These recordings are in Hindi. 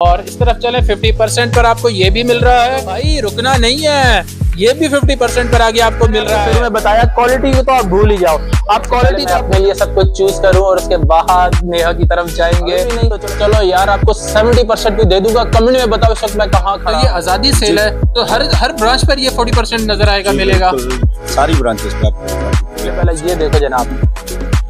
और इस तरफ चले 50% पर आपको ये भी मिल रहा है। भाई रुकना नहीं है, ये भी 50% पर आगे आपको मिल रहा है। शुरू में बताया क्वालिटी को तो आप भूल ही जाओ। आप क्वालिटी तो अपने लिए सब कुछ चूज करूं और उसके बाद नेहा की तरफ जाएंगे। नहीं तो चलो यार आपको 70% भी दे दूंगा। कमेंट में बताओ इस वक्त मैं कहाँ खड़ा। तो ये आजादी सेल है, तो हर ब्रांच पर ये 40% नजर आएगा, मिलेगा सारी ब्रांचेस पे आपको। पहले ये देखो जनाब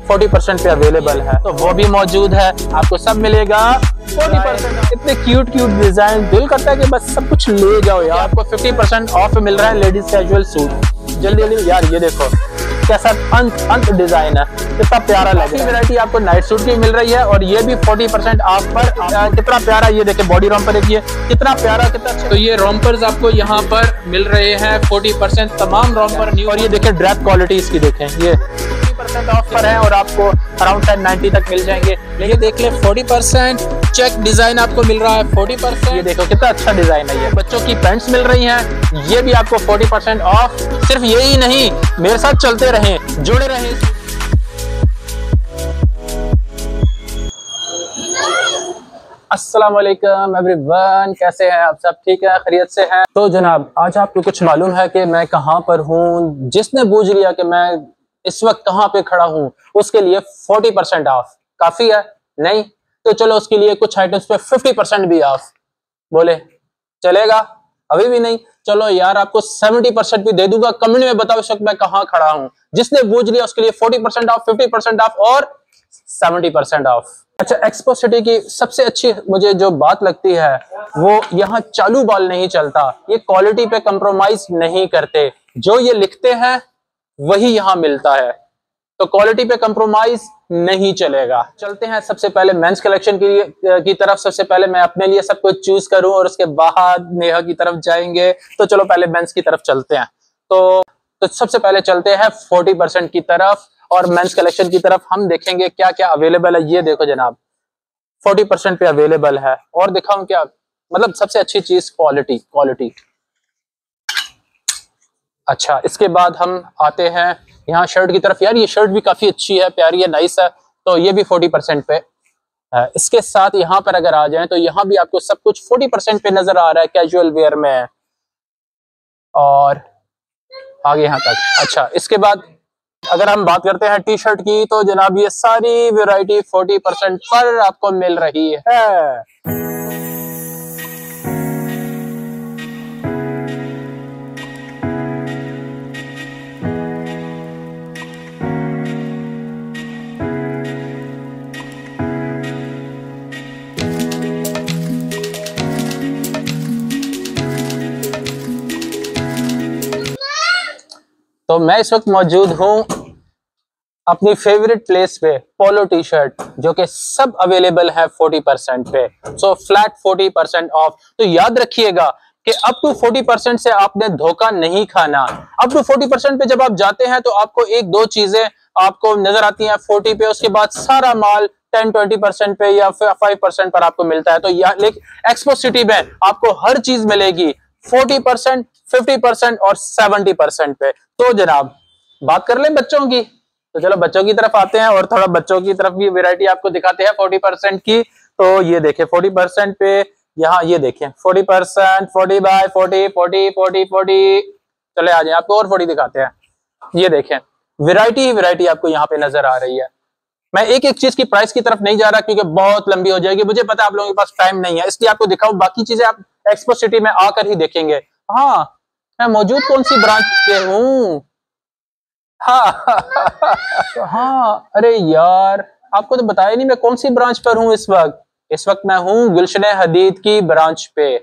40% पे अवेलेबल है, तो वो भी मौजूद है, आपको सब मिलेगा 40%। इतने क्यूट डिजाइन, दिल करता है कि बस सब कुछ ले जाओ यार। आपको 50% ऑफ मिल रहा है लेडीज कैजुअल सूट। जल्दी यार ये देखो कैसा अंत डिजाइन है, कितना प्यारा लगे। वैरायटी आपको नाइट सूट की मिल रही है और ये भी 40% ऑफ पर। कितना प्यारा, ये देखे बॉडी रॉम्पर है, ये कितना प्यारा, कितना अच्छा। तो ये रॉम्पर्स आपको यहाँ पर मिल रहे हैं 40% तमाम रॉम्पर न्यू। और ये देखे ड्रेप क्वालिटी इसकी देखें, ये 50% ऑफ पर है और आपको अराउंड 1090 तक मिल जाएंगे। ये देख ले 40% चेक डिजाइन आपको मिल रहा है 40%। ये देखो कितना अच्छा डिजाइन है। ये बच्चों की पैंट्स मिल रही हैं, ये भी आपको 40% ऑफ। सिर्फ यही नहीं, मेरे साथ चलते रहें, जुड़े रहें। अस्सलाम वालेकुम एवरीवन, कैसे हैं आप सब? ठीक है, खैरियत से हैं? तो जनाब आज आपको कुछ मालूम है कि मैं कहाँ पर हूँ? जिसने बूझ लिया कि मैं इस वक्त कहाँ पे खड़ा हूँ, उसके लिए 40% ऑफ काफी है? नहीं तो चलो उसके लिए कुछ आइटम्स पे 50% भी ऑफ। बोले चलेगा? अभी भी नहीं, चलो यार आपको 70% भी दे दूंगा। कमेंट में बताओ इस वक्त मैं कहाँ खड़ा हूँ। जिसने बूझ लिया उसके लिए 40% ऑफ, 50% ऑफ और 70% ऑफ। अच्छा, एक्सपो सिटी की सबसे अच्छी मुझे जो बात लगती है वो यहाँ चालू बाल नहीं चलता। ये क्वालिटी पे कंप्रोमाइज नहीं करते, जो ये लिखते हैं वही यहाँ मिलता है, तो क्वालिटी पे कंप्रोमाइज नहीं चलेगा। चलते हैं सबसे पहले मेंस कलेक्शन की तरफ। सबसे पहले मैं अपने लिए सब कुछ चूज करूं और उसके बाद नेहा की तरफ जाएंगे। तो चलो पहले मेंस की तरफ चलते हैं। तो सबसे पहले चलते हैं 40% की तरफ और मेंस कलेक्शन की तरफ। हम देखेंगे क्या क्या अवेलेबल है। ये देखो जनाब 40% पे अवेलेबल है। और दिखाऊं क्या, मतलब सबसे अच्छी चीज क्वालिटी। अच्छा, इसके बाद हम आते हैं यहाँ शर्ट की तरफ। यार ये शर्ट भी काफी अच्छी है, प्यारी है, नाइस है, तो ये भी 40% पे है। इसके साथ यहाँ पर अगर आ जाएं तो यहाँ भी आपको सब कुछ 40% पे नजर आ रहा है कैजुअल वेयर में, और आगे यहाँ तक। अच्छा, इसके बाद अगर हम बात करते हैं टी शर्ट की, तो जनाब ये सारी वैरायटी 40% पर आपको मिल रही है। तो मैं इस वक्त मौजूद हूँ अपनी फेवरेट प्लेस पे, पोलो टी शर्ट, जो कि सब अवेलेबल है 40% पे। सो फ्लैट 40% ऑफ। तो याद रखिएगा कि अप टू 40% से आपने धोखा नहीं खाना। अप टू 40% पे जब आप जाते हैं तो आपको एक दो चीजें आपको नजर आती हैं 40 पे, उसके बाद सारा माल 10-20% पे या 5% पर आपको मिलता है। तो लेकिन एक्सपो सिटी में आपको हर चीज मिलेगी 40%, 50% और 70% पे। तो जनाब बात कर लें बच्चों की, तो चलो बच्चों की तरफ आते हैं और थोड़ा बच्चों की तरफ भी वैरायटी आपको दिखाते हैं 40% की। तो ये देखें 40% पे, यहाँ ये देखें 40%, 40 बाय 40, 40, 40, 40। चले आ जाए, आपको और 40 दिखाते हैं। ये देखें वैरायटी आपको यहाँ पे नजर आ रही है। मैं एक एक चीज की प्राइस की तरफ नहीं जा रहा क्योंकि बहुत लंबी हो जाएगी। मुझे पता है आप लोगों के पास टाइम नहीं है, इसलिए आपको दिखाऊं। बाकी चीजें आप एक्सपो सिटी में आकर ही देखेंगे। हाँ, मैं मौजूद कौन सी ब्रांच पे हूँ? हाँ, अरे यार आपको तो बताया नहीं मैं कौन सी ब्रांच पर हूँ इस वक्त। इस वक्त मैं हूँ गुलशन हदीद की ब्रांच पे,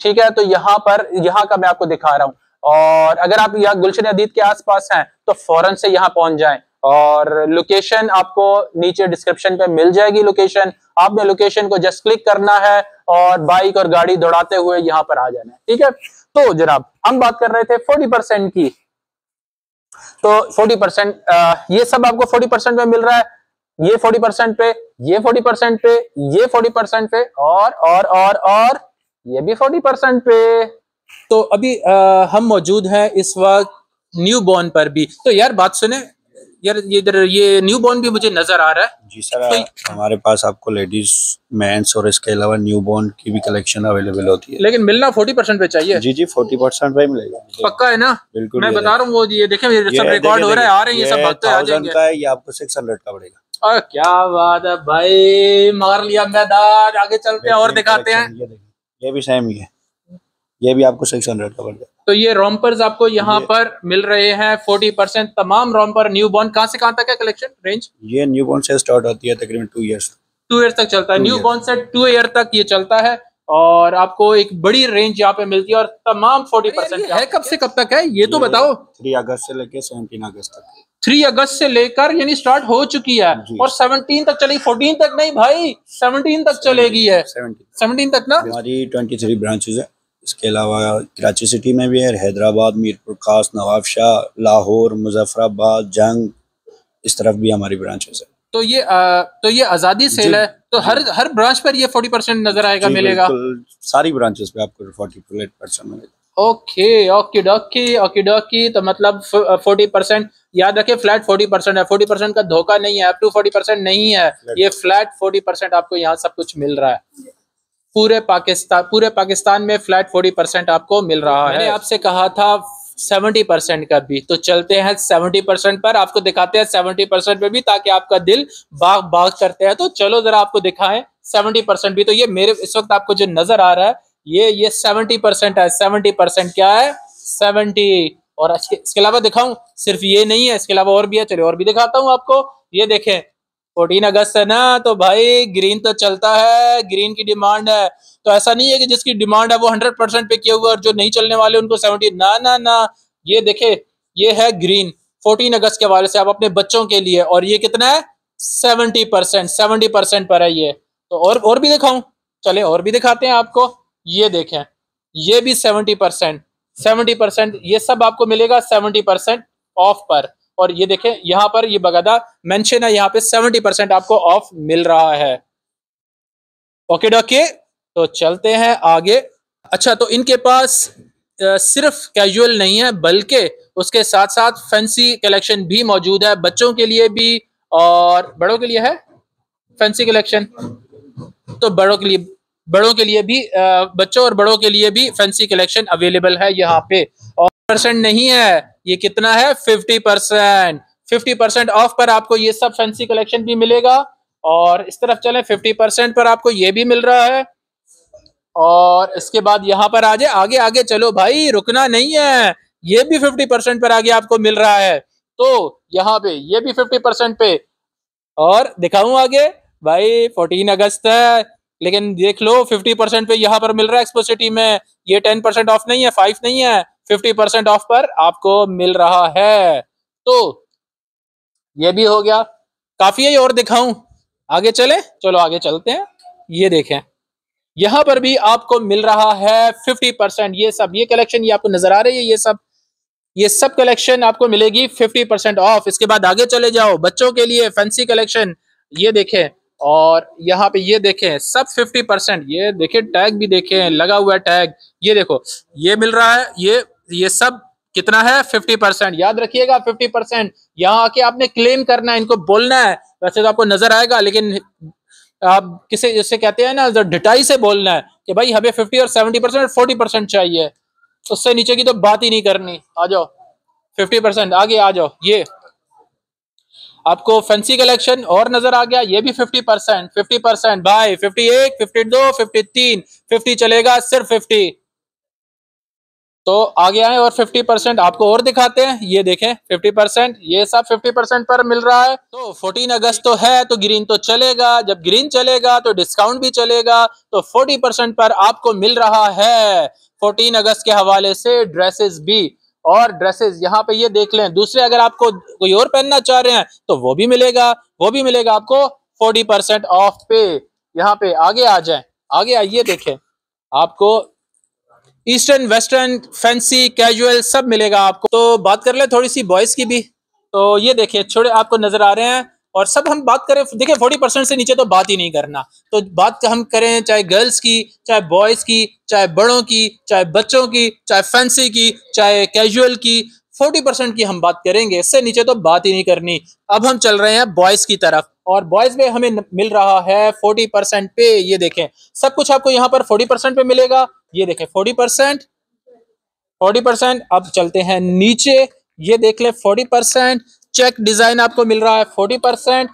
ठीक है। तो यहाँ का मैं आपको दिखा रहा हूँ। और अगर आप यहाँ गुलशन हदीद के आसपास हैं तो फौरन से यहाँ पहुंच जाएं। और लोकेशन आपको नीचे डिस्क्रिप्शन पे मिल जाएगी। लोकेशन, आपने लोकेशन को जस्ट क्लिक करना है और बाइक और गाड़ी दौड़ाते हुए यहाँ पर आ जाना है, ठीक है। तो जनाब हम बात कर रहे थे 40% की। तो 40% ये सब आपको 40% पे मिल रहा है। ये 40% पे, ये 40% पे, ये 40% पे और ये भी 40% पे। तो अभी हम मौजूद हैं इस वक्त न्यू बॉर्न पर भी। तो यार बात सुने, यार ये इधर ये न्यू बॉर्न भी मुझे नजर आ रहा है। जी सर, तो हमारे पास आपको लेडीज, मेंस और इसके अलावा न्यू बॉर्न की भी कलेक्शन अवेलेबल होती है। लेकिन मिलना 40% पे चाहिए। जी जी 40% पे मिलेगा। पक्का है ना? बिल्कुल। मैं बता रहा हूँ वो ये देखें सब रिकॉर्ड हो रहा है, आ रहे हैं ये सब भागते आ 1000 जाएंगे। का है, ये आपको 600 का पड़ेगा। और क्या बात है भाई, मार लिया मैदान। आगे चलते हैं और दिखाते हैं। ये देखिए, ये भी सेम ही है, ये भी आपको 600 का पड़ेगा। तो ये रोम्पर्स आपको यहाँ पर मिल रहे हैं 40%। तमाम रोम्पर न्यू बॉर्न। कहाँ से कहाँ तक है कलेक्शन रेंज? ये न्यू बॉर्न से स्टार्ट होती है तकरीबन 2 ईयर्स 2 ईयर तक चलता है। न्यू बॉर्न से 2 ईयर तक ये चलता है और आपको एक बड़ी रेंज यहाँ पे मिलती है और तमाम 40% है। कब से कब तक है ये तो बताओ? 3 अगस्त से लेके 17 अगस्त तक। 3 अगस्त से लेकर यानी स्टार्ट हो चुकी है और 17 तक चलेगी। 14 तक नहीं भाई, 17 तक चलेगी है। 17 तक ना। हमारी 23 ब्रांचेज है। इसके अलावा कराची सिटी में भी है, हैदराबाद, मीरपुर खास, नवाबशाह, लाहौर, मुजफ्फराबाद, जंग, इस तरफ भी हमारी ब्रांचेज है। तो ये आजादी सेल है, तो हर ब्रांच पर ये 40% नजर आएगा, मिलेगा सारी ब्रांचेस पे आपको 40% मिलेगा। Okay okay Dawki okay Dawki. तो मतलब 40% याद रखे, फ्लैट 40% है। 40% का धोखा नहीं है, अप टू 40% नहीं है, ये फ्लैट 40% आपको यहाँ सब कुछ मिल रहा है। पूरे पाकिस्तान में फ्लैट 40% आपको मिल रहा है। मैंने आपसे कहा था 70% का भी, तो चलते हैं 70% पर। आपको दिखाते हैं 70% पे भी, ताकि आपका दिल बाग बाग करते हैं। तो चलो जरा आपको दिखाएं 70% भी। तो ये मेरे इस वक्त आपको जो नजर आ रहा है ये 70% है। 70% क्या है? 70। और इसके अलावा दिखाऊं? सिर्फ ये नहीं है, इसके अलावा और भी है। चलिए और भी दिखाता हूँ आपको। ये देखें 14 अगस्त है ना, तो भाई ग्रीन तो चलता है, ग्रीन की डिमांड है। तो ऐसा नहीं है कि जिसकी डिमांड है वो 100% पे किया हुआ और जो नहीं चलने वाले उनको 70। ना ना ना, ये देखे ये है ग्रीन 14 अगस्त के हवाले से, आप अपने बच्चों के लिए। और ये कितना है? 70% पर है ये। तो और भी दिखाऊं? चले और भी दिखाते हैं आपको। ये देखें ये भी 70%। ये सब आपको मिलेगा 70% ऑफ पर। और ये देखें यहाँ पर ये बकायदा मेंशन है यहाँ पे 70% आपको ऑफ मिल रहा है। ओके डॉके, तो चलते हैं आगे। अच्छा, तो इनके पास सिर्फ कैजुअल नहीं है बल्कि उसके साथ साथ फैंसी कलेक्शन भी मौजूद है, बच्चों के लिए भी और बड़ों के लिए है फैंसी कलेक्शन। तो बड़ों के लिए भी बच्चों और बड़ों के लिए भी फैंसी कलेक्शन अवेलेबल है यहाँ पे। और % नहीं है, ये कितना है? 50%। 50% ऑफ पर आपको ये सब फैंसी कलेक्शन भी मिलेगा। और इस तरफ चलें 50% पर आपको ये भी मिल रहा है। और इसके बाद यहाँ पर आ जाए, आगे आगे चलो भाई, रुकना नहीं है। ये भी 50% पर आगे आपको मिल रहा है। तो यहाँ पे ये भी 50% पे। और दिखाऊं आगे भाई? 14 अगस्त है लेकिन देख लो 50% पे यहाँ पर मिल रहा है एक्सपो सिटी में। ये 10% ऑफ नहीं है, 5 नहीं है, 50% ऑफ पर आपको मिल रहा है। तो ये भी हो गया, काफी है। और दिखाऊं? आगे चले? चलो आगे चलते हैं। ये देखें यहाँ पर भी आपको मिल रहा है 50%। ये कलेक्शन ये आपको नजर आ रही है, ये सब कलेक्शन आपको मिलेगी 50% ऑफ। इसके बाद आगे चले जाओ, बच्चों के लिए फैंसी कलेक्शन ये देखें। और यहाँ पे ये देखें सब 50%। ये देखें टैग भी देखें, लगा हुआ है टैग। ये देखो ये मिल रहा है, ये सब कितना है? 50%। याद रखिएगा 50%। यहाँ आके आपने क्लेम करना है, इनको बोलना है। वैसे तो आपको नजर आएगा लेकिन आप किसे जैसे कहते हैं ना, डिटाई से बोलना है कि भाई हमें 50 और 70% और 40% चाहिए, उससे नीचे की तो बात ही नहीं करनी। आ जाओ 50%, आगे आ जाओ। ये आपको फैंसी कलेक्शन और नजर आ गया, ये भी 50% भाई। 51, 52, 53, 50 चलेगा, सिर्फ 50। तो आगे आए और 50% आपको और दिखाते हैं। ये देखें 50%, ये सब 50% पर मिल रहा है। तो 14 अगस्त तो है तो ग्रीन तो चलेगा, जब ग्रीन चलेगा तो डिस्काउंट भी चलेगा। तो 40% पर आपको मिल रहा है 14 अगस्त के हवाले से ड्रेसेस भी। और ड्रेसेस यहाँ पे ये देख लें, दूसरे अगर आपको कोई और पहनना चाह रहे हैं तो वो भी मिलेगा आपको 40% ऑफ पे। यहाँ पे आगे आ जाए, आगे आइए देखें, आपको ईस्टर्न, वेस्टर्न, फैंसी, कैजुअल सब मिलेगा आपको। तो बात कर ले थोड़ी सी बॉयज की भी। तो ये देखिए छोटे आपको नजर आ रहे हैं। और सब हम बात करें, देखिए 40% से नीचे तो बात ही नहीं करना। तो बात हम करें चाहे गर्ल्स की, चाहे बॉयज की, चाहे बड़ों की, चाहे बच्चों की, चाहे फैंसी की, चाहे कैजुअल की, 40% की हम बात करेंगे, इससे नीचे तो बात ही नहीं करनी। अब हम चल रहे हैं बॉयज की तरफ, और बॉयज में हमें मिल रहा है 40% पे। ये देखें, सब कुछ आपको यहाँ पर 40% पे मिलेगा। ये देखें 40%। अब चलते हैं नीचे, ये देख ले 40%। चेक डिजाइन आपको मिल रहा है 40%।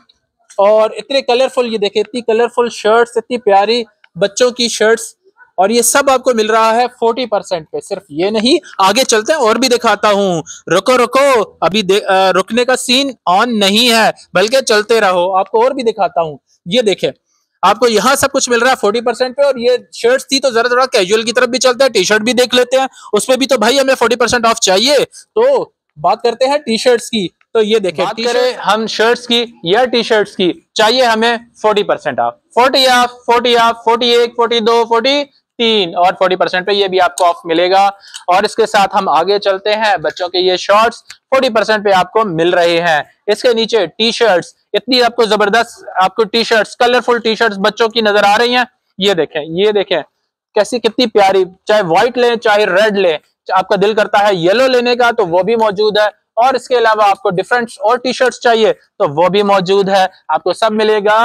और इतने कलरफुल, ये देखें इतनी कलरफुल शर्ट्स, इतनी प्यारी बच्चों की शर्ट्स, और ये सब आपको मिल रहा है 40% पे। सिर्फ ये नहीं, आगे चलते हैं और भी दिखाता हूँ। रुको रुको, अभी रुकने का सीन ऑन नहीं है, बल्कि चलते रहो, आपको और भी दिखाता हूँ। ये देखें, आपको यहाँ सब कुछ मिल रहा है 40% पे। और ये शर्ट्स थी, तो जरा थोड़ा कैजुअल की तरफ भी चलते हैं, टी शर्ट भी देख लेते हैं, उसमें भी तो भाई हमें 40% ऑफ चाहिए। तो बात करते हैं टी शर्ट्स की। तो ये देखें, बात करें हम शर्ट्स की या टी शर्ट्स की, चाहिए हमें 40% ऑफ, 40 ऑफ, 40 ऑफ, 41, 42, 43 और 40% पे ये भी आपको ऑफ मिलेगा। और इसके साथ हम आगे चलते हैं, बच्चों के ये शॉर्ट्स 40% पे आपको मिल रहे हैं। इसके नीचे टी शर्ट्स, इतनी आपको जबरदस्त आपको T shirts, colourful T shirts बच्चों की नजर आ रही हैं। ये देखें कैसी, कितनी प्यारी, चाहे व्हाइट लें चाहे रेड लें, आपका दिल करता है येलो लेने का तो वो भी मौजूद है। और इसके अलावा आपको डिफरेंट और टी शर्ट्स चाहिए तो वो भी मौजूद है, आपको सब मिलेगा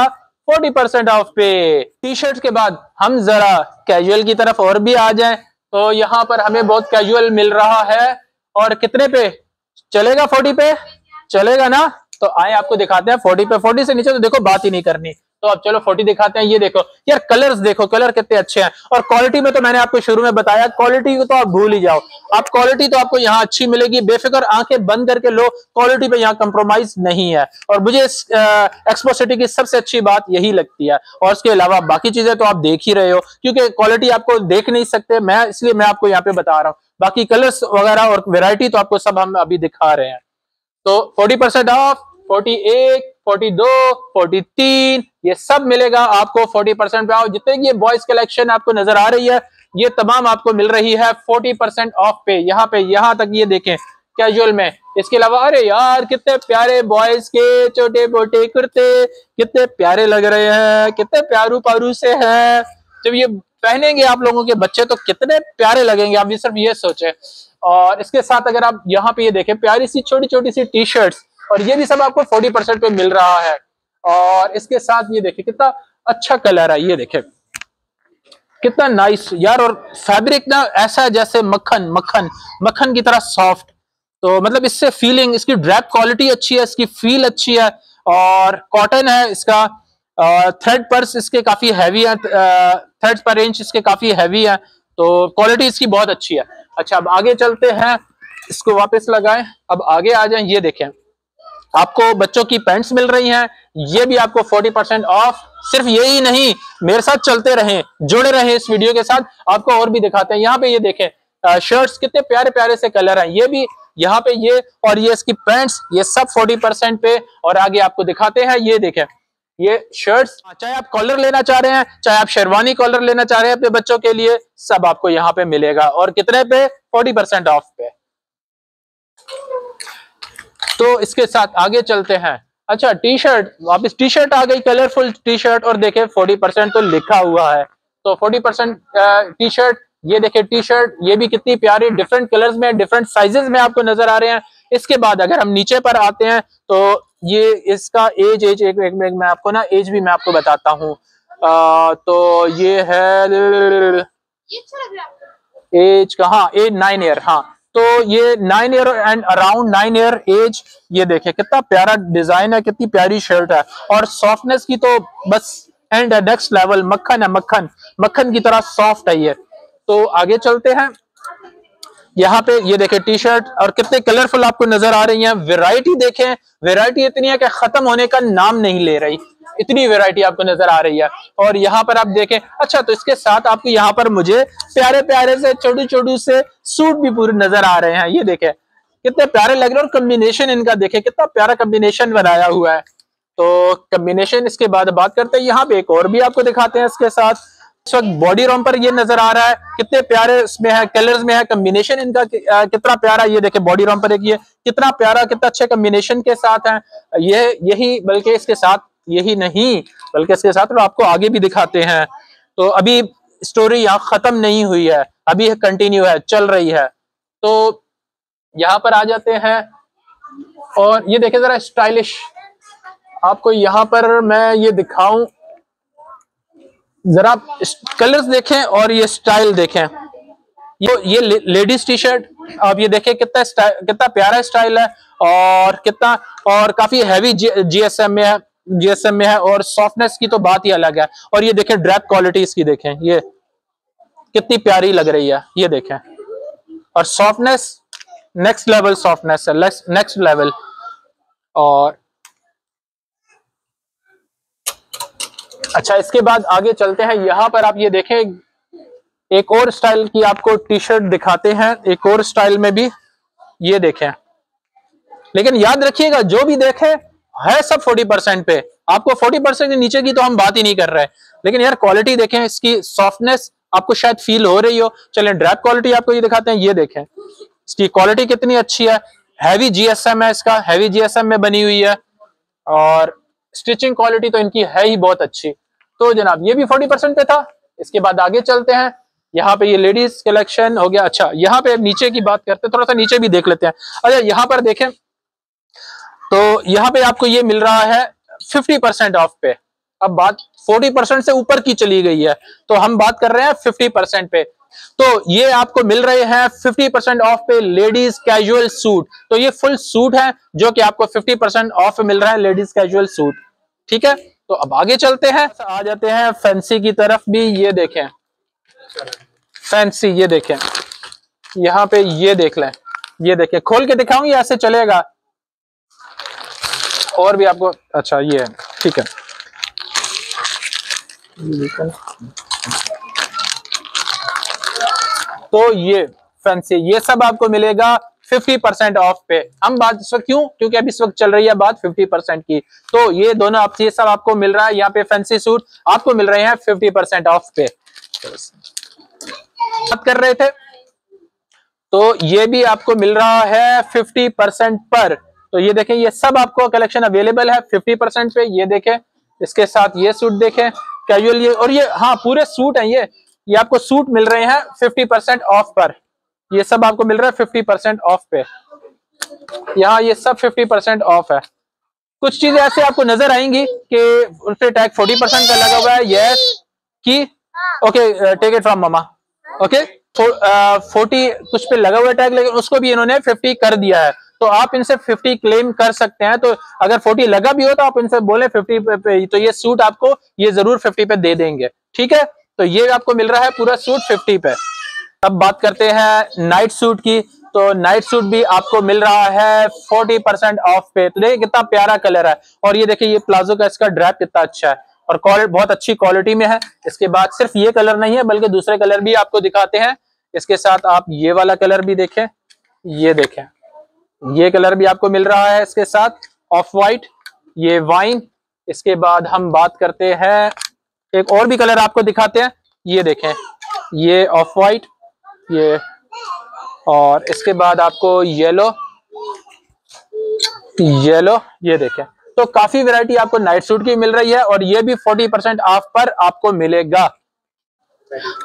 40% ऑफ पे। टी शर्ट्स के बाद हम जरा कैजुअल की तरफ और भी आ जाएं, तो यहाँ पर हमें बहुत कैजुअल मिल रहा है। और कितने पे चलेगा? 40 पे चलेगा ना? तो आए आपको दिखाते हैं 40 पे। 40 से नीचे तो देखो बात ही नहीं करनी। तो अब चलो 40 दिखाते हैं। ये देखो यार, कलर्स देखो, कलर कितने अच्छे हैं। और क्वालिटी में तो मैंने आपको शुरू में बताया, क्वालिटी को तो आप भूल ही जाओ। आप क्वालिटी तो आपको यहाँ अच्छी मिलेगी, बेफिक्र आंखें बंद करके लो, क्वालिटी पे यहाँ कंप्रोमाइज नहीं है। और मुझे एक्सपो सिटी की सबसे अच्छी बात यही लगती है। और उसके अलावा बाकी चीजें तो आप देख ही रहे हो, क्योंकि क्वालिटी आपको देख नहीं सकते मैं, इसलिए मैं आपको यहाँ पे बता रहा हूँ। बाकी कलर्स वगैरह और वेरायटी तो आपको सब हम अभी दिखा रहे हैं। तो 40% ऑफ, 41, 42, 43 ये सब मिलेगा आपको 40% पे ऑफ। जितने की ये बॉयज कलेक्शन आपको नजर आ रही है, ये तमाम आपको मिल रही है 40% ऑफ पे। यहाँ पे, यहाँ तक ये देखें कैजुअल में। इसके अलावा अरे यार, कितने प्यारे बॉयज के छोटे मोटे कुर्ते, कितने प्यारे लग रहे हैं, कितने प्यारू पारू से हैं। जब ये पहनेंगे आप लोगों के बच्चे तो कितने प्यारे लगेंगे, आप भी सिर्फ ये सोचे। और इसके साथ अगर आप यहाँ पे ये देखें, प्यारी सी छोटी छोटी सी टी शर्ट्स, और ये भी सब आपको 40% पे मिल रहा है। और इसके साथ ये देखिए कितना अच्छा कलर है, ये देखें कितना नाइस यार। और फैब्रिक ना ऐसा जैसे मक्खन मक्खन मक्खन की तरह सॉफ्ट। तो मतलब इससे फीलिंग, इसकी ड्रैप क्वालिटी अच्छी है, इसकी फील अच्छी है। और कॉटन है इसका, थ्रेड पर्स इसके काफी हैवी है, थ्रेड्स पर इंच इसके काफी हैवी है। तो क्वालिटी इसकी बहुत अच्छी है। अच्छा, अब आगे चलते हैं, इसको वापस लगाएं, अब आगे आ जाएं। ये देखें, आपको बच्चों की पैंट्स मिल रही हैं, ये भी आपको 40% ऑफ। सिर्फ यही नहीं, मेरे साथ चलते रहें, जुड़े रहें इस वीडियो के साथ, आपको और भी दिखाते हैं। यहाँ पे ये देखें शर्ट्स, कितने प्यारे प्यारे से कलर हैं, ये भी यहाँ पे ये, और ये इसकी पैंट्स, ये सब 40% पे। और आगे आपको दिखाते हैं, ये देखें ये शर्ट्स, चाहे आप कॉलर लेना चाह रहे हैं, चाहे आप शेरवानी कॉलर लेना चाह रहे हैं अपने बच्चों के लिए, सब आपको यहाँ पे मिलेगा। और कितने पे? 40% ऑफ पे। तो इसके साथ आगे चलते हैं। अच्छा, टी शर्ट, वापस टी शर्ट आ गई, कलरफुल टी शर्ट। और देखे 40% तो लिखा हुआ है, तो 40% टी शर्ट। ये देखे टी शर्ट, ये भी कितनी प्यारी, डिफरेंट कलर्स में, डिफरेंट साइजेस में आपको नजर आ रहे हैं। इसके बाद अगर हम नीचे पर आते हैं, तो ये इसका एज एक मैं आपको ना एज भी मैं आपको बताता हूँ। तो ये है एज कहाँ, एज 9 ईयर। हाँ, तो ये 9 year and around 9 year age. ये देखे कितना प्यारा डिजाइन है, कितनी प्यारी शर्ट है। और सॉफ्टनेस की तो बस एंड नेक्स्ट लेवल, मक्खन है, मक्खन मक्खन की तरह सॉफ्ट है ये। तो आगे चलते हैं, यहाँ पे ये देखें टी शर्ट, और कितने कलरफुल आपको नजर आ रही हैं। वैरायटी देखें, वैरायटी इतनी है कि खत्म होने का नाम नहीं ले रही, इतनी वैरायटी आपको नजर आ रही है। और यहाँ पर आप देखें, अच्छा तो इसके साथ आपको यहाँ पर मुझे प्यारे प्यारे से छोटू छोटू से सूट भी पूरे नजर आ रहे हैं। ये देखें कितने प्यारे लग रहे हैं, और कम्बिनेशन इनका देखें कितना प्यारा कम्बिनेशन बनाया हुआ है। तो कम्बिनेशन, इसके बाद बात करते हैं, यहाँ पे एक और भी आपको दिखाते हैं इसके साथ। इस वक्त बॉडी रोम पर ये नजर आ रहा है, कितने प्यारे इसमें है, कलर्स में है, कम्बिनेशन इनका कितना प्यारा। ये देखे बॉडी रोम पर एक ये कितना प्यारा, कितना अच्छे कम्बिनेशन के साथ है ये। यही बल्कि इसके साथ यही नहीं, बल्कि इसके साथ तो आपको आगे भी दिखाते हैं। तो अभी स्टोरी यहाँ खत्म नहीं हुई है, अभी कंटिन्यू है, चल रही है। तो यहाँ पर आ जाते हैं और ये देखें जरा स्टाइलिश, आपको यहाँ पर मैं ये दिखाऊं, जरा कलर्स देखें और ये स्टाइल देखें। ये लेडीज टी शर्ट आप ये देखें, कितना प्यारा स्टाइल है और कितना, और काफी हैवी जीएसएम में है और सॉफ्टनेस की तो बात ही अलग है। और ये देखें ड्रैप क्वालिटी इसकी देखें, ये कितनी प्यारी लग रही है, ये देखें। और सॉफ्टनेस नेक्स्ट लेवल सॉफ्टनेस है, नेक्स्ट लेवल। और अच्छा, इसके बाद आगे चलते हैं। यहां पर आप ये देखें, एक और स्टाइल की आपको टी शर्ट दिखाते हैं, एक और स्टाइल में भी, ये देखें। लेकिन याद रखिएगा जो भी देखे है सब 40% पे, आपको 40% के नीचे की तो हम बात ही नहीं कर रहे। लेकिन यार क्वालिटी देखें, इसकी सॉफ्टनेस आपको शायद फील हो रही हो। चलें ड्रैप क्वालिटी आपको ये दिखाते हैं, ये देखें इसकी क्वालिटी कितनी अच्छी है। हैवी जीएसएम है इसका, हैवी जीएसएम में बनी हुई है और स्टिचिंग क्वालिटी तो इनकी है ही बहुत अच्छी। तो जनाब ये भी 40% पे था। इसके बाद आगे चलते हैं, यहाँ पे ये लेडीज कलेक्शन हो गया। अच्छा, यहाँ पे नीचे की बात करते हैं, थोड़ा सा नीचे भी देख लेते हैं। अच्छा, यहाँ पर देखें तो यहाँ पे आपको ये मिल रहा है 50% ऑफ पे। अब बात 40% से ऊपर की चली गई है, तो हम बात कर रहे हैं 50% पे। तो ये आपको मिल रहे हैं 50% ऑफ पे लेडीज कैजुअल सूट। तो ये फुल सूट है जो कि आपको 50% ऑफ मिल रहा है, लेडीज कैजुअल सूट। ठीक है, तो अब आगे चलते हैं, आ जाते हैं फैंसी की तरफ भी। ये देखें फैंसी, ये देखें यहाँ पे, ये देख लें, ये देखें। खोल के दिखाऊं या ऐसे चलेगा? और भी आपको, अच्छा ये है, ठीक है। तो ये फैंसी, ये सब आपको मिलेगा 50% ऑफ पे। हम बात इस वक्त क्यों, क्योंकि अभी इस वक्त चल रही है बात 50% की। तो ये दोनों आप, ये सब आपको मिल रहा है यहाँ पे। फैंसी सूट आपको मिल रहे हैं 50% ऑफ पे। बात कर रहे थे, तो ये भी आपको मिल रहा है 50% पर। तो ये देखें, ये सब आपको कलेक्शन अवेलेबल है 50% पे। ये देखें, इसके साथ ये सूट देखें कैजुअल, ये और ये, हाँ पूरे सूट हैं ये आपको सूट मिल रहे हैं 50% ऑफ पर। ये सब आपको मिल रहा है 50% ऑफ पे। यहाँ ये सब 50% ऑफ है। कुछ चीजें ऐसे आपको नजर आएंगी कि उस पर टैग 40% का लगा हुआ है, यस की okay take it from mama, okay 40 कुछ पे लगा हुआ टैग, लेकिन उसको भी इन्होंने 50 कर दिया है। तो आप इनसे 50 क्लेम कर सकते हैं। तो अगर 40 लगा भी हो तो आप इनसे बोले 50 पे, तो ये सूट आपको ये जरूर 50 पे दे देंगे। ठीक है, तो ये आपको मिल रहा है पूरा सूट 50 पे। अब बात करते हैं नाइट सूट की। तो नाइट सूट भी आपको मिल रहा है 40% ऑफ पे। तो देखिए कितना प्यारा कलर है, और ये देखिए ये प्लाजो का इसका ड्रैप कितना अच्छा है और बहुत अच्छी क्वालिटी में है। इसके बाद सिर्फ ये कलर नहीं है बल्कि दूसरे कलर भी आपको दिखाते हैं। इसके साथ आप ये वाला कलर भी देखें, ये देखें, ये कलर भी आपको मिल रहा है इसके साथ, ऑफ वाइट, ये वाइन। इसके बाद हम बात करते हैं, एक और भी कलर आपको दिखाते हैं, ये देखें, ये ऑफ वाइट, ये, और इसके बाद आपको येलो, ये देखें। तो काफी वैरायटी आपको नाइट सूट की मिल रही है और ये भी 40% ऑफ पर आपको मिलेगा।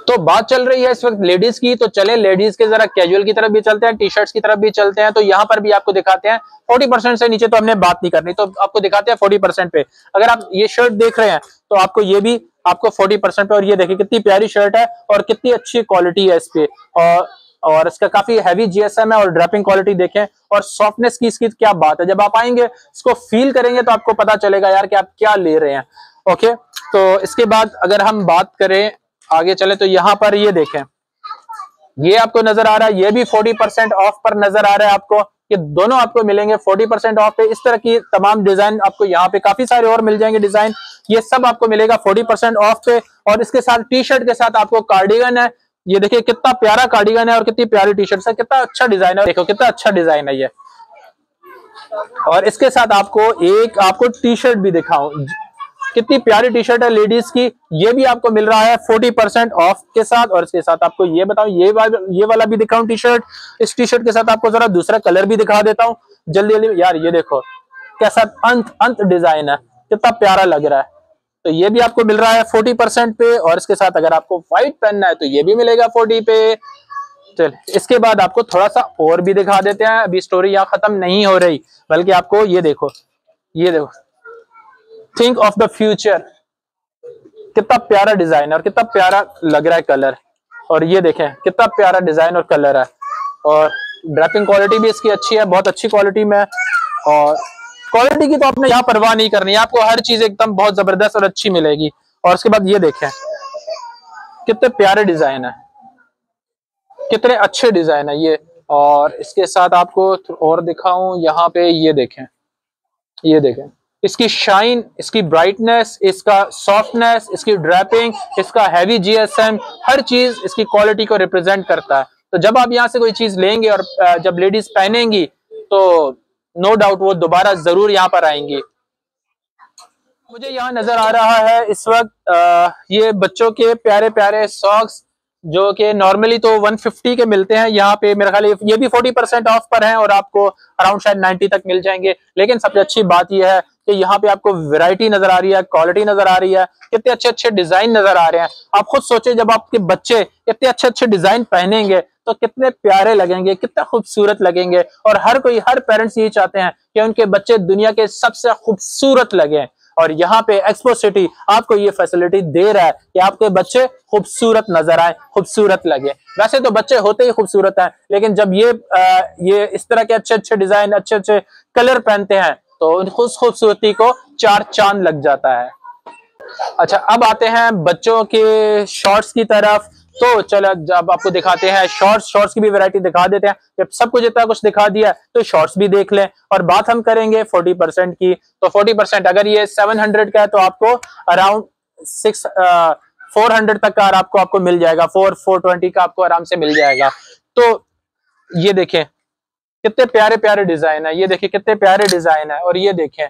तो बात चल रही है इस वक्त लेडीज की, तो चले लेडीज के जरा कैजुअल की तरफ भी चलते हैं, टी शर्ट्स की तरफ भी चलते हैं। तो यहाँ पर भी आपको दिखाते हैं 40% से नीचे तो हमने बात नहीं करनी, तो आपको दिखाते हैं 40% पे। अगर आप ये शर्ट देख रहे हैं तो आपको ये भी आपको 40% पे, और ये देखिए कितनी प्यारी शर्ट है और कितनी अच्छी क्वालिटी है इस पे, और इसका काफी हैवी जीएसएम है और ड्रैपिंग क्वालिटी देखें और सॉफ्टनेस की इसकी क्या बात है। जब आप आएंगे इसको फील करेंगे तो आपको पता चलेगा यार कि आप क्या ले रहे हैं। ओके, तो इसके बाद अगर हम बात करें आगे चले, तो यहाँ पर ये देखें, ये आपको नजर आ रहा है, ये भी 40% ऑफ पर नजर आ रहा है आपको। ये दोनों आपको मिलेंगे 40% ऑफ पे। इस तरह की तमाम डिजाइन आपको यहाँ पे काफी सारे और मिल जाएंगे डिजाइन, ये सब आपको मिलेगा 40% ऑफ पे। और इसके साथ टी शर्ट के साथ आपको कार्डिगन है, ये देखिए कितना प्यारा कार्डिगन है और कितनी प्यारी टी शर्ट है, कितना अच्छा डिजाइन है, देखो कितना अच्छा डिजाइन है ये। और इसके साथ आपको टी शर्ट भी दिखाऊं, कितनी प्यारी टी शर्ट है लेडीज की, ये भी आपको मिल रहा है 40% ऑफ के साथ। और इसके साथ आपको ये बताऊं, ये वाला भी दिखाऊं टी शर्ट। इस टी शर्ट के साथ आपको जरा दूसरा कलर भी दिखा देता हूं जल्दी जल्दी। यार ये देखो कैसा अंत डिजाइन है, कितना प्यारा लग रहा है। तो ये भी आपको मिल रहा है 40% पे। और इसके साथ अगर आपको व्हाइट पहनना है तो ये भी मिलेगा 40 पे। चल इसके बाद आपको थोड़ा सा और भी दिखा देते हैं, अभी स्टोरी यहाँ खत्म नहीं हो रही, बल्कि आपको ये देखो थिंक ऑफ द फ्यूचर, कितना प्यारा डिजाइन और कितना प्यारा लग रहा है कलर। और ये देखें कितना प्यारा डिजाइन और कलर है, और ड्रैपिंग क्वालिटी भी इसकी अच्छी है, बहुत अच्छी क्वालिटी में। और क्वालिटी की तो आपने यहाँ परवाह नहीं करनी है, आपको हर चीज एकदम बहुत जबरदस्त और अच्छी मिलेगी। और उसके बाद ये देखें कितने प्यारे डिजाइन है, कितने अच्छे डिजाइन है ये। और इसके साथ आपको और दिखाऊं, यहाँ पे ये देखें इसकी शाइन, इसकी ब्राइटनेस, इसका सॉफ्टनेस, इसकी ड्रैपिंग, इसका हैवी जीएसएम, हर चीज इसकी क्वालिटी को रिप्रेजेंट करता है। तो जब आप यहाँ से कोई चीज लेंगे और जब लेडीज पहनेंगी तो नो डाउट वो दोबारा जरूर यहाँ पर आएंगी। मुझे यहाँ नजर आ रहा है इस वक्त ये बच्चों के प्यारे प्यारे सॉक्स, जो कि नॉर्मली तो 150 के मिलते हैं, यहाँ पे मेरा ख्याल ये भी 40% ऑफ पर हैं और आपको अराउंड शायद 90 तक मिल जाएंगे। लेकिन सबसे अच्छी बात यह है कि यहाँ पे आपको वैरायटी नजर आ रही है, क्वालिटी नजर आ रही है, कितने अच्छे अच्छे डिजाइन नजर आ रहे हैं। आप खुद सोचे जब आपके बच्चे इतने अच्छे अच्छे डिजाइन पहनेंगे तो कितने प्यारे लगेंगे, कितना खूबसूरत लगेंगे। और हर पेरेंट्स यही चाहते हैं कि उनके बच्चे दुनिया के सबसे खूबसूरत लगे। और यहाँ पे एक्सपो सिटी आपको ये फैसिलिटी दे रहा है कि आपके बच्चे खूबसूरत नजर आए, खूबसूरत लगे। वैसे तो बच्चे होते ही खूबसूरत हैं, लेकिन जब ये इस तरह के अच्छे अच्छे डिजाइन, अच्छे अच्छे कलर पहनते हैं तो उन खूबसूरती को चार चांद लग जाता है। अच्छा, अब आते हैं बच्चों के शॉर्ट्स की तरफ। तो चलो जब आपको दिखाते हैं शॉर्ट्स की भी वैरायटी दिखा देते हैं। जब सब कुछ इतना कुछ दिखा दिया तो शॉर्ट्स भी देख लें। और बात हम करेंगे 40% की, तो 40% अगर ये 700 का है तो आपको अराउंड 400 तक का आपको मिल जाएगा, 420 का आपको आराम से मिल जाएगा। तो ये देखें कितने प्यारे प्यारे डिजाइन है, ये देखिए कितने प्यारे डिजाइन है। और ये देखें,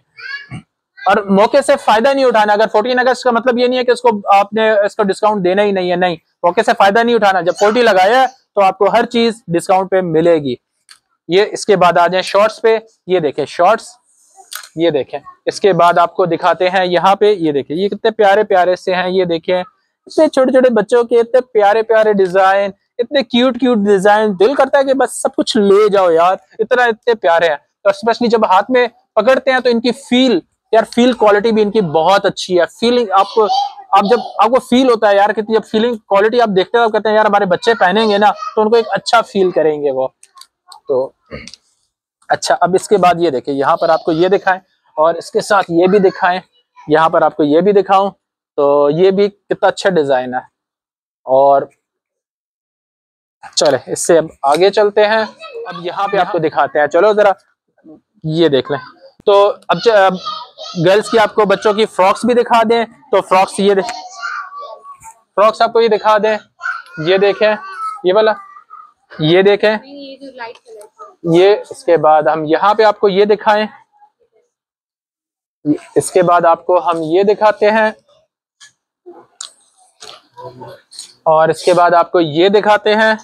और मौके से फायदा नहीं उठाना। अगर 14 अगस्त का मतलब ये नहीं है कि इसको आपने इसको डिस्काउंट देना ही नहीं है, नहीं, मौके से फायदा नहीं उठाना। जब 40 लगाया है तो आपको हर चीज डिस्काउंट पे मिलेगी। ये इसके बाद आ जाए शॉर्ट्स पे, ये देखें शॉर्ट्स, ये देखें। इसके बाद आपको दिखाते हैं यहाँ पे, ये देखें ये कितने प्यारे प्यारे से हैं। ये देखें इतने छोटे छोटे बच्चों के इतने प्यारे प्यारे डिजाइन, इतने क्यूट क्यूट डिजाइन, दिल करता है कि बस सब कुछ ले जाओ यार, इतने प्यारे हैं। और स्पेशली जब हाथ में पकड़ते हैं तो इनकी फील क्वालिटी भी इनकी बहुत अच्छी है। फीलिंग जब आपको फील होता है यार कि जब फीलिंग क्वालिटी आप देखते हो, कहते हैं यार हमारे बच्चे पहनेंगे ना तो उनको एक अच्छा फील करेंगे वो। तो अच्छा, अब इसके बाद ये देखिए, यहाँ पर आपको ये दिखाएं और इसके साथ ये भी दिखाएं, यहाँ पर आपको ये भी दिखाऊं। तो ये भी कितना अच्छा डिजाइन है। और चले इससे अब आगे चलते हैं। अब यहाँ पे आपको दिखाते हैं, चलो जरा ये देख लें। तो अब गर्ल्स की आपको बच्चों की फ्रॉक्स भी दिखा दें। तो फ्रॉक्स फ्रॉक्स आपको ये दिखा दें, ये देखें ये वाला, ये देखें ये। इसके बाद हम यहाँ पे आपको ये दिखाएं, इसके बाद आपको हम ये दिखाते हैं, और इसके बाद आपको ये दिखाते हैं।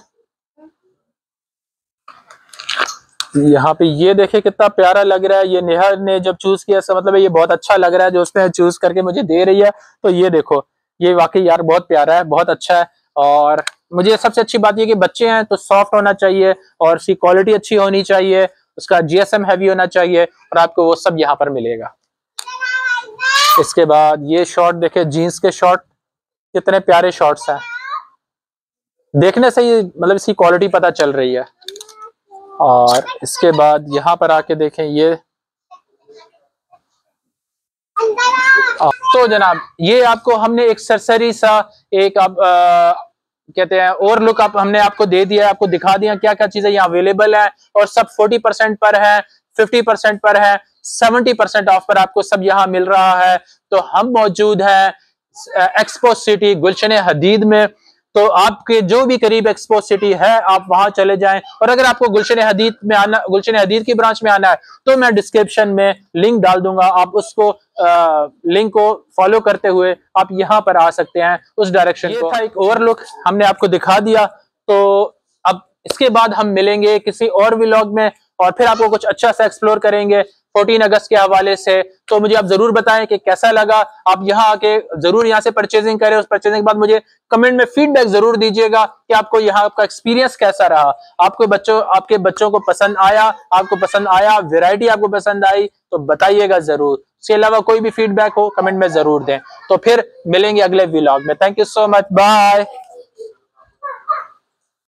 यहाँ पे ये देखे कितना प्यारा लग रहा है। ये निहार ने जब चूज किया इसका मतलब है ये बहुत अच्छा लग रहा है जो उसने चूज करके मुझे दे रही है। तो ये देखो, ये वाकई यार बहुत प्यारा है, बहुत अच्छा है। और मुझे सबसे अच्छी बात ये कि बच्चे हैं तो सॉफ्ट होना चाहिए और उसकी क्वालिटी अच्छी होनी चाहिए, उसका जीएसएम हैवी होना चाहिए, और आपको वो सब यहाँ पर मिलेगा। इसके बाद ये शॉर्ट देखे, जीन्स के शॉर्ट, कितने प्यारे शॉर्ट्स हैं। देखने से ही मतलब इसकी क्वालिटी पता चल रही है। और इसके बाद यहाँ पर आके देखें ये, तो जनाब ये आपको हमने एक सरसरी सा एक आप कहते हैं और लुक हमने आपको दे दिया, आपको दिखा दिया क्या क्या चीजें यहाँ अवेलेबल है। और सब 40% पर है, 50% पर है, 70% ऑफ पर आपको सब यहाँ मिल रहा है। तो हम मौजूद हैं एक्सपो सिटी गुलशन हदीद में। तो आपके जो भी करीब एक्सपो सिटी है आप वहां चले जाएं। और अगर आपको गुलशन हदीद में आना, गुलशन हदीद की ब्रांच में आना है तो मैं डिस्क्रिप्शन में लिंक डाल दूंगा, आप उसको लिंक को फॉलो करते हुए आप यहाँ पर आ सकते हैं उस डायरेक्शन को। था एक ओवरलुक हमने आपको दिखा दिया। तो अब इसके बाद हम मिलेंगे किसी और व्लॉग में और फिर आपको कुछ अच्छा सा एक्सप्लोर करेंगे। 14 अगस्त के हवाले से। तो मुझे आप जरूर बताएं कि कैसा लगा। आप यहाँ आके जरूर यहाँ से परचेजिंग करें। उस परचेजिंग के बाद मुझे कमेंट में फीडबैक जरूर दीजिएगा कि आपको यहाँ आपका एक्सपीरियंस कैसा रहा, आपके बच्चों को पसंद आया, आपको पसंद आया, वैरायटी आपको पसंद आई तो बताइएगा जरूर। इसके अलावा कोई भी फीडबैक हो कमेंट में जरूर दें। तो फिर मिलेंगे अगले व्लॉग में। Thank you so much, bye.